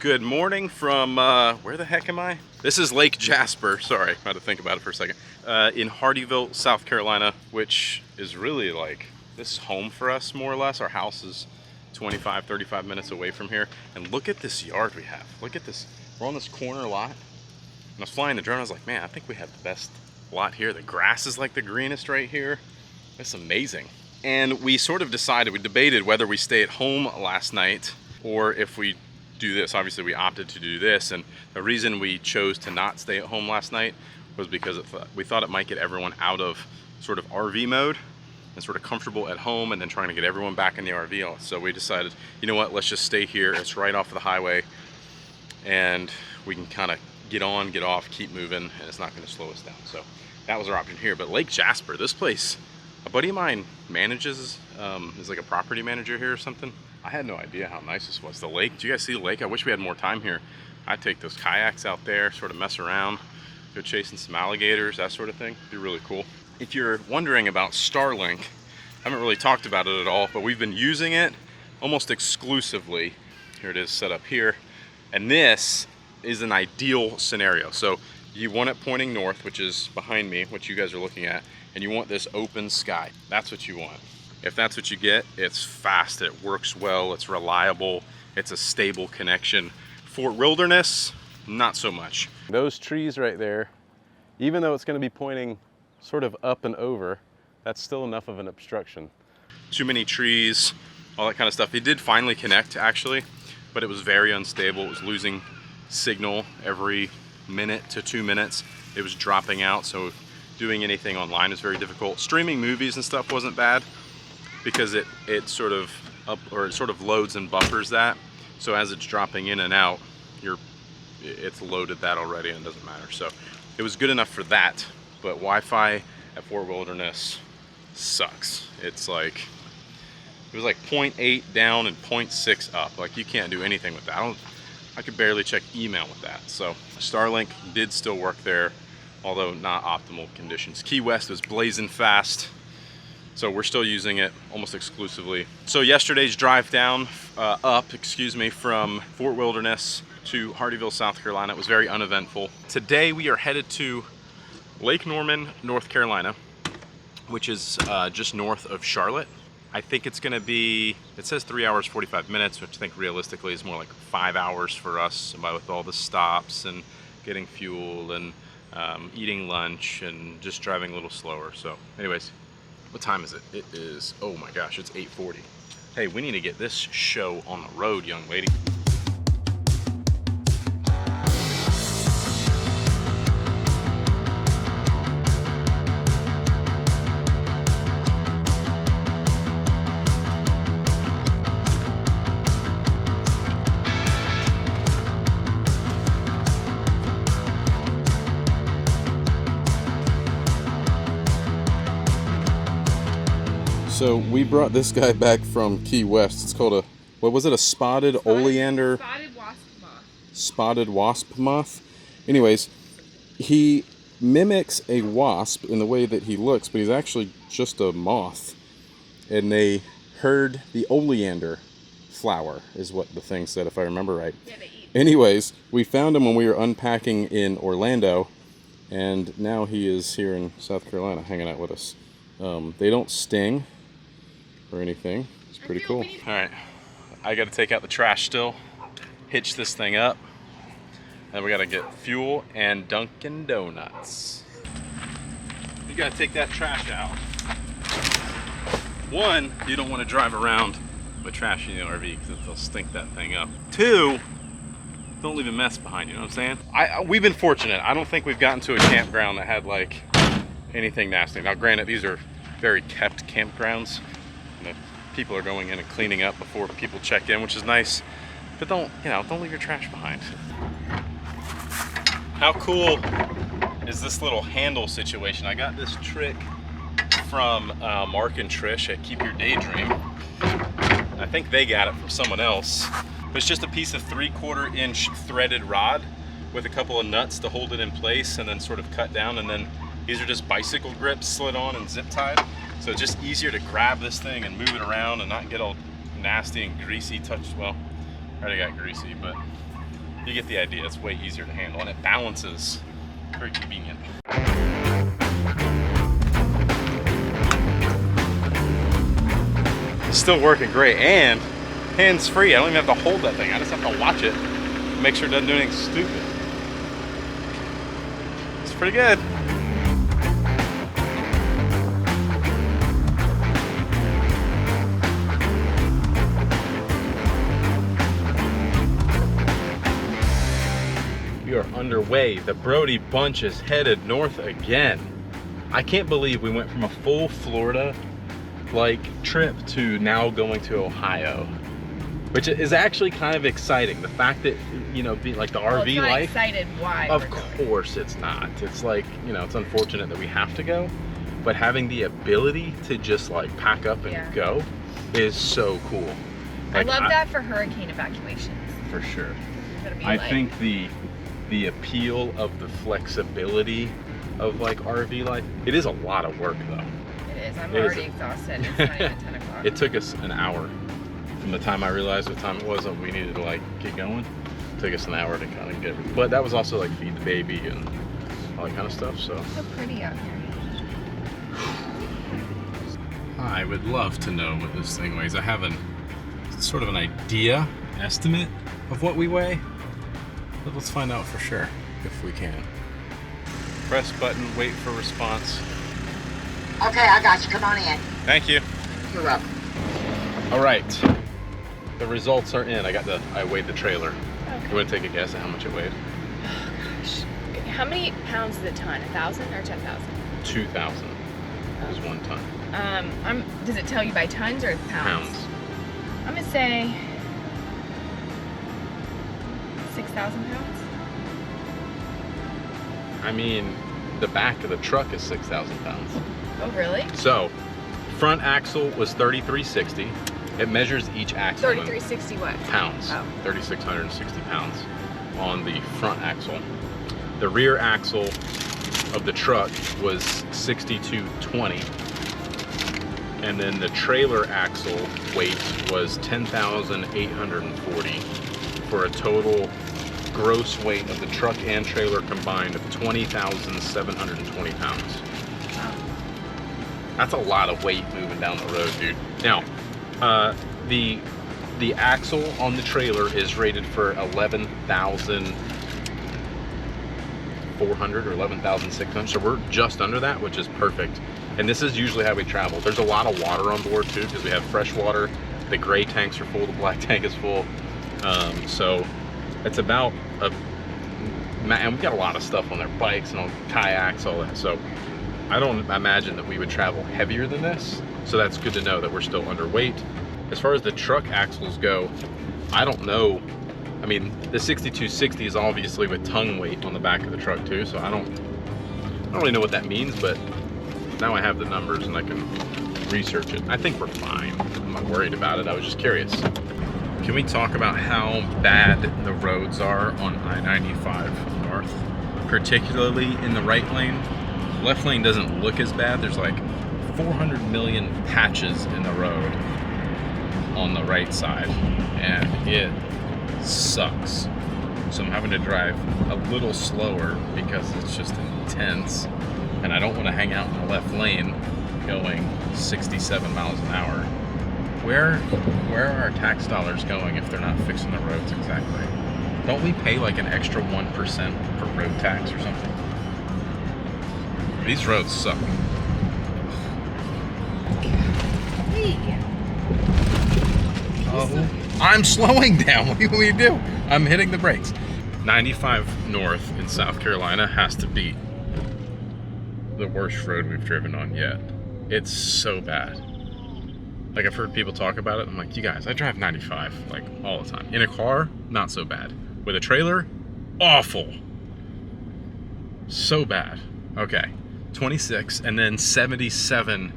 Good morning from, where the heck am I? This is Lake Jasper, sorry, I had to think about it for a second. In Hardeeville, South Carolina, which is really like, this is home for us more or less. Our house is 25, 35 minutes away from here. And look at this yard we have. Look at this, we're on this corner lot. And I was flying the drone, I was like, man, I think we have the best lot here. The grass is like the greenest right here. It's amazing. And we sort of decided, we debated whether we stay at home last night or if we do this. Obviously we opted to do this, and the reason we chose to not stay at home last night was because we thought it might get everyone out of sort of RV mode and sort of comfortable at home, and then trying to get everyone back in the RV. So we decided, you know what, let's just stay here. It's right off the highway and we can kind of get on, get off, keep moving, and it's not going to slow us down. So that was our option here. But Lake Jasper, this place, a buddy of mine manages, is like a property manager here or something. I had no idea how nice this was. The lake, do you guys see the lake? I wish we had more time here. I'd take those kayaks out there, sort of mess around, go chasing some alligators, that sort of thing. It'd be really cool. If you're wondering about Starlink, I haven't really talked about it at all, but we've been using it almost exclusively. Here it is set up here. And this is an ideal scenario. So you want it pointing north, which is behind me, which you guys are looking at, and you want this open sky. That's what you want. If that's what you get, it's fast, it works well, it's reliable, it's a stable connection. For wilderness, not so much. Those trees right there, even though it's going to be pointing sort of up and over, that's still enough of an obstruction. Too many trees, all that kind of stuff. It did finally connect actually, but it was very unstable. It was losing signal every minute to 2 minutes. It was dropping out, so doing anything online is very difficult. Streaming movies and stuff wasn't bad, because it sort of loads and buffers that. So as it's dropping in and out, it's loaded that already and it doesn't matter. So it was good enough for that, but Wi-Fi at Fort Wilderness sucks. It's like, it was like 0.8 down and 0.6 up. Like you can't do anything with that. I could barely check email with that. So Starlink did still work there, although not optimal conditions. Key West was blazing fast. So we're still using it almost exclusively. So yesterday's drive down, from Fort Wilderness to Hardeeville, South Carolina, it was very uneventful. Today we are headed to Lake Norman, North Carolina, which is just north of Charlotte. I think it's gonna be, it says 3 hours, 45 minutes, which I think realistically is more like 5 hours for us, with all the stops and getting fuel and eating lunch and just driving a little slower. So anyways, what time is it? It is, oh my gosh, it's 8:40. Hey, we need to get this show on the road, young lady. So we brought this guy back from Key West. It's called a, what was it, a spotted oleander? Spotted wasp moth. Spotted wasp moth. Anyways, he mimics a wasp in the way that he looks, but he's actually just a moth. And they herd the oleander flower, is what the thing said, if I remember right. Yeah, they eat. Anyways, we found him when we were unpacking in Orlando, and now he is here in South Carolina hanging out with us. They don't sting or anything. It's pretty cool. All right, I got to take out the trash still, hitch this thing up, and we got to get fuel and Dunkin' Donuts. You got to take that trash out. One, you don't want to drive around with trash in the RV because it'll stink that thing up. Two, don't leave a mess behind, you know what I'm saying? We've been fortunate. I don't think we've gotten to a campground that had like anything nasty. Now granted, these are very kept campgrounds. The people are going in and cleaning up before people check in, which is nice. But don't leave your trash behind. How cool is this little handle situation? I got this trick from Mark and Trish at Keep Your Daydream. I think they got it from someone else. But it's just a piece of 3/4 inch threaded rod with a couple of nuts to hold it in place and then sort of cut down, and then these are just bicycle grips slid on and zip tied. So it's just easier to grab this thing and move it around and not get all nasty and greasy. Well, I already got greasy, but you get the idea. It's way easier to handle, and it balances. Very convenient. It's still working great, and hands-free. I don't even have to hold that thing. I just have to watch it, make sure it doesn't do anything stupid. It's pretty good. We are underway. The Brody Bunch is headed north again. I can't believe we went from a full Florida trip to now going to Ohio, which is actually kind of exciting. The fact that, you know, the RV not life. Excited why? Of course it's not. It's like, you know, it's unfortunate that we have to go, but having the ability to just like pack up and go is so cool. I love that for hurricane evacuations. For sure. I think the appeal of the flexibility of like RV life, it is a lot of work though. It is. I'm already exhausted. It's not even 10 o'clock. It took us an hour from the time I realized what time it was and we needed to like get going. It took us an hour to kind of get, but that was also like feed the baby and all that kind of stuff. So pretty out here. I would love to know what this thing weighs. I have sort of an idea, estimate of what we weigh, but let's find out for sure if we can. Press button, wait for response. Okay, I got you. Come on in. Thank you. You're welcome. All right, the results are in. I weighed the trailer. Okay. You want to take a guess at how much it weighed? Oh gosh. How many pounds is a ton? 1,000 or 10,000? 2,000 is 1 ton. Does it tell you by tons or pounds? I'm gonna say 6,000 pounds. I mean, the back of the truck is 6,000 pounds. Oh, really? So, front axle was 3,360. It measures each axle. 3,360 what? Pounds. Oh. 3,660 pounds on the front axle. The rear axle of the truck was 6,220. And then the trailer axle weight was 10,840 for a total gross weight of the truck and trailer combined of 20,720 pounds. Wow. That's a lot of weight moving down the road, dude. Now, the axle on the trailer is rated for 11,400 or 11,600, so we're just under that, which is perfect. And this is usually how we travel. There's a lot of water on board too, because we have fresh water. The gray tanks are full, the black tank is full. So it's about and we've got a lot of stuff on their bikes and on kayaks, all that. So I don't imagine that we would travel heavier than this. So that's good to know that we're still underweight. As far as the truck axles go, I don't know. I mean, the 6260 is obviously with tongue weight on the back of the truck too. So I don't really know what that means, but now I have the numbers and I can research it. I think we're fine. I'm not worried about it. I was just curious. Can we talk about how bad the roads are on I-95 North, particularly in the right lane? Left lane doesn't look as bad. There's like 400 million patches in the road on the right side, and it sucks. So I'm having to drive a little slower because it's just intense, and I don't want to hang out in the left lane going 67 miles an hour. Where are our tax dollars going if they're not fixing the roads exactly? Don't we pay like an extra 1% for road tax or something? These roads suck. Oh, I'm slowing down. What do we do? I'm hitting the brakes. 95 North in South Carolina has to be the worst road we've driven on yet. It's so bad. Like, I've heard people talk about it. I'm like, you guys, I drive 95 like all the time. In a car, not so bad. With a trailer, awful. So bad. Okay, 26 and then 77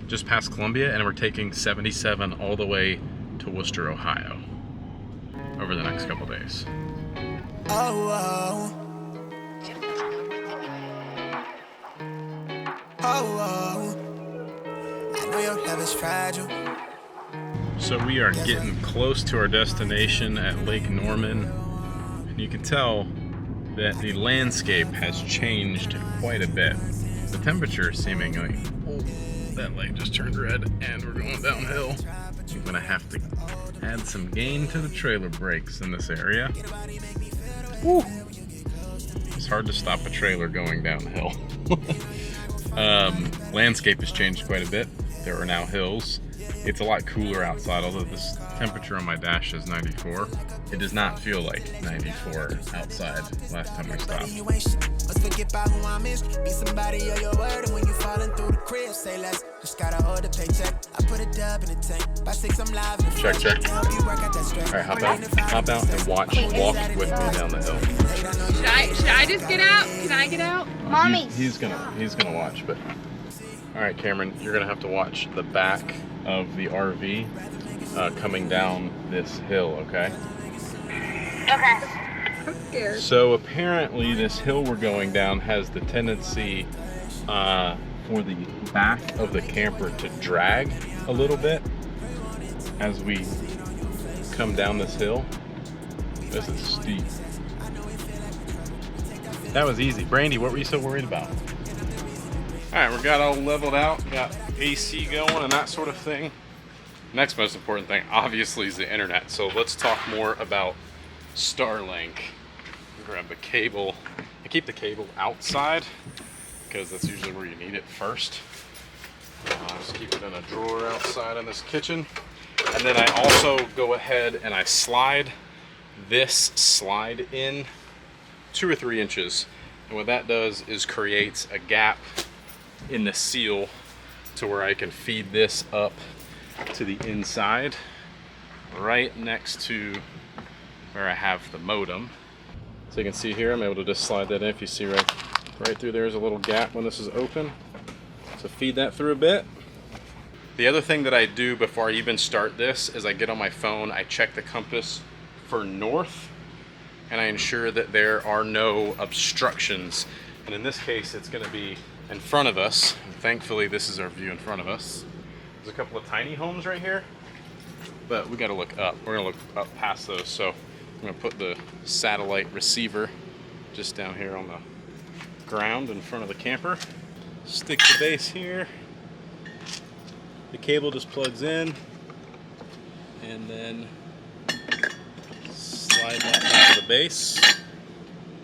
just past Columbia, and we're taking 77 all the way to Worcester, Ohio over the next couple days. Oh, oh. Oh, oh. I know your love is fragile. So we are getting close to our destination at Lake Norman. You can tell that the landscape has changed quite a bit. The temperature seemingly, oh, that light just turned red and we're going downhill. I'm gonna have to add some gain to the trailer brakes in this area. Woo. It's hard to stop a trailer going downhill. Landscape has changed quite a bit. There are now hills. It's a lot cooler outside, although this temperature on my dash is 94. It does not feel like 94 outside last time we stopped. Check, check. Alright, hop out and walk with me down the hill. Should I just get out? Can I get out? Mommy. He's gonna watch, but alright, Cameron, you're gonna have to watch the back of the RV coming down this hill, okay? Okay. I'm scared. So apparently this hill we're going down has the tendency for the back of the camper to drag a little bit as we come down this hill. This is steep. That was easy. Brandy, what were you so worried about? Alright, we got all leveled out, got AC going and that sort of thing. Next most important thing, obviously, is the internet. So let's talk more about Starlink. Grab the cable. I keep the cable outside because that's usually where you need it first. Just keep it in a drawer outside in this kitchen. And then I also go ahead and I slide this slide in 2 or 3 inches. And what that does is creates a gap in the seal to where I can feed this up to the inside right next to where I have the modem. So you can see here, I'm able to just slide that in. If you see right through there is a little gap when this is open. So feed that through a bit. The other thing that I do before I even start this is I get on my phone, I check the compass for north, and I ensure that there are no obstructions. And in this case, it's gonna be in front of us. And thankfully, this is our view in front of us. There's a couple of tiny homes right here, but we gotta look up. We're gonna look up past those. So I'm gonna put the satellite receiver just down here on the ground in front of the camper. Stick the base here. The cable just plugs in, and then slide that back to the base,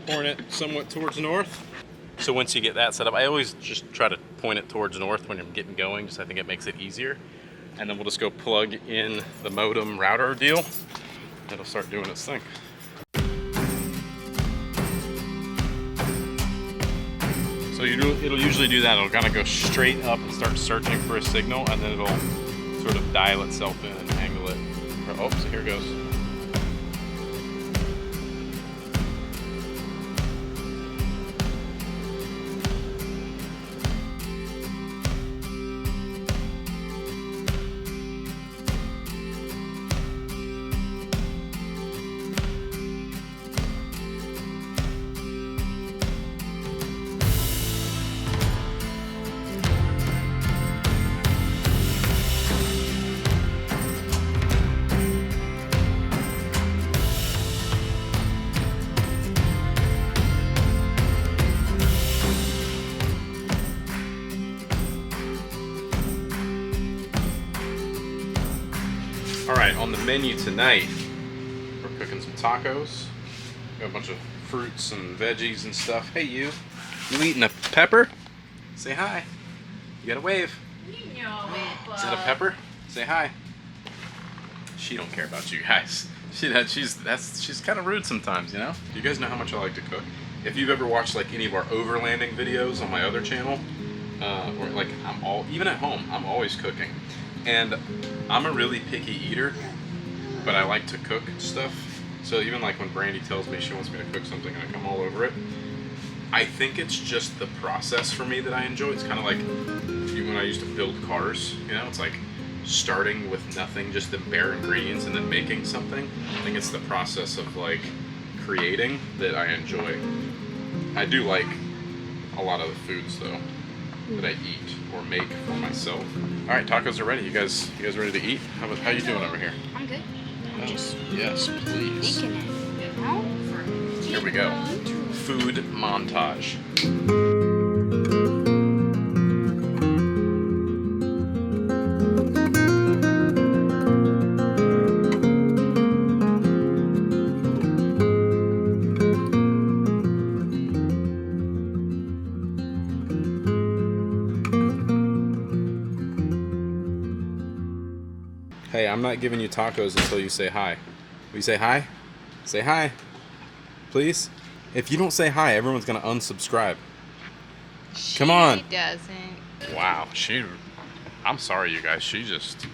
point it somewhat towards north. So once you get that set up, I always just try to point it towards north when I'm getting going, just I think it makes it easier. And then we'll just go plug in the modem router deal. It'll start doing its thing. So it'll usually do that. It'll kind of go straight up and start searching for a signal, and then it'll sort of dial itself in and angle it. Oh, so here it goes. Alright, on the menu tonight, we're cooking some tacos. Got a bunch of fruits and veggies and stuff. Hey you eating a pepper? Say hi. You gotta wave. Is that a pepper? Say hi. She don't care about you guys. She's kind of rude sometimes, you know? You guys know how much I like to cook. If you've ever watched like any of our overlanding videos on my other channel, or like even at home, I'm always cooking. And I'm a really picky eater, but I like to cook stuff. So even like when Brandy tells me she wants me to cook something and I come all over it, I think it's just the process for me that I enjoy. It's kind of like when I used to build cars, you know, it's like starting with nothing, just the bare ingredients, and then making something. I think it's the process of like creating that I enjoy. I do like a lot of the foods though that I eat or make for myself. All right, tacos are ready. You guys ready to eat? How you doing over here? I'm good. Yes, please. Bacon it. No? Here we go. Food montage. Hey, I'm not giving you tacos until you say hi. Will you say hi? Say hi. Please? If you don't say hi, everyone's gonna unsubscribe. Come on. She doesn't. Wow, I'm sorry, you guys. She just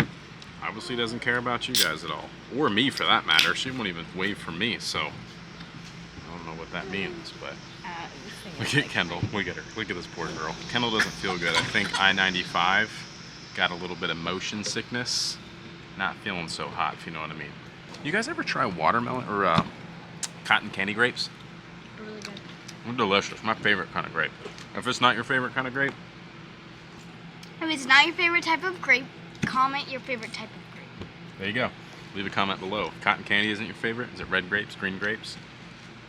obviously doesn't care about you guys at all. Or me, for that matter. She won't even wave for me, so I don't know what that means, but look at Kendall. Look at her. Look at this poor girl. Kendall doesn't feel good. I think I-95 got a little bit of motion sickness. Not feeling so hot, if you know what I mean. You guys ever try watermelon or cotton candy grapes? They're really good. They're delicious. My favorite kind of grape. If it's not your favorite kind of grape, If it's not your favorite type of grape, comment your favorite type of grape. there you go. Leave a comment below. If cotton candy isn't your favorite, is it red grapes, green grapes?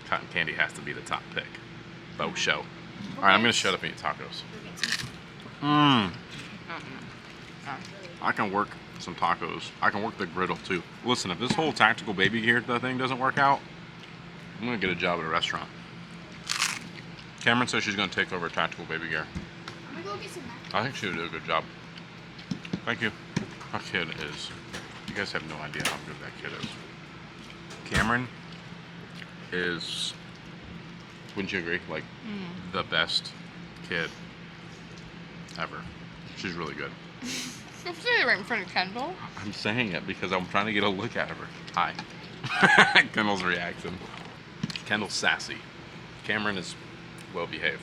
Cotton candy has to be the top pick. Bo show. All right, I'm gonna shut up and eat tacos. I can work some tacos. I can work the griddle too. Listen, if this whole tactical baby gear thing doesn't work out, I'm gonna get a job at a restaurant. Cameron says she's gonna take over tactical baby gear. I'm gonna go get some mac. I think she would do a good job. Thank you. That kid is, you guys have no idea how good that kid is. Cameron is, wouldn't you agree, like the best kid ever. She's really good. I'm sitting right in front of Kendall. I'm saying it because I'm trying to get a look out of her. Hi. Kendall's reaction. Kendall's sassy. Cameron is well behaved.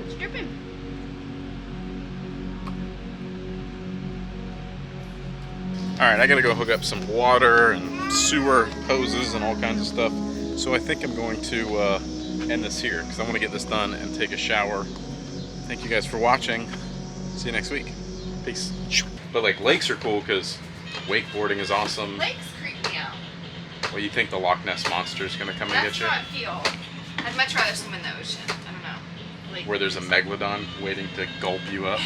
It's dripping. All right, I gotta go hook up some water and sewer hoses and all kinds of stuff. So I think I'm going to end this here because I want to get this done and take a shower. Thank you guys for watching. See you next week. Peace. But like lakes are cool because wakeboarding is awesome. Lakes creep me out. Well, you think the Loch Ness Monster is gonna come and That's get you? how I feel. I'd much rather swim in the ocean. I don't know. Like, Where there's a megalodon waiting to gulp you up.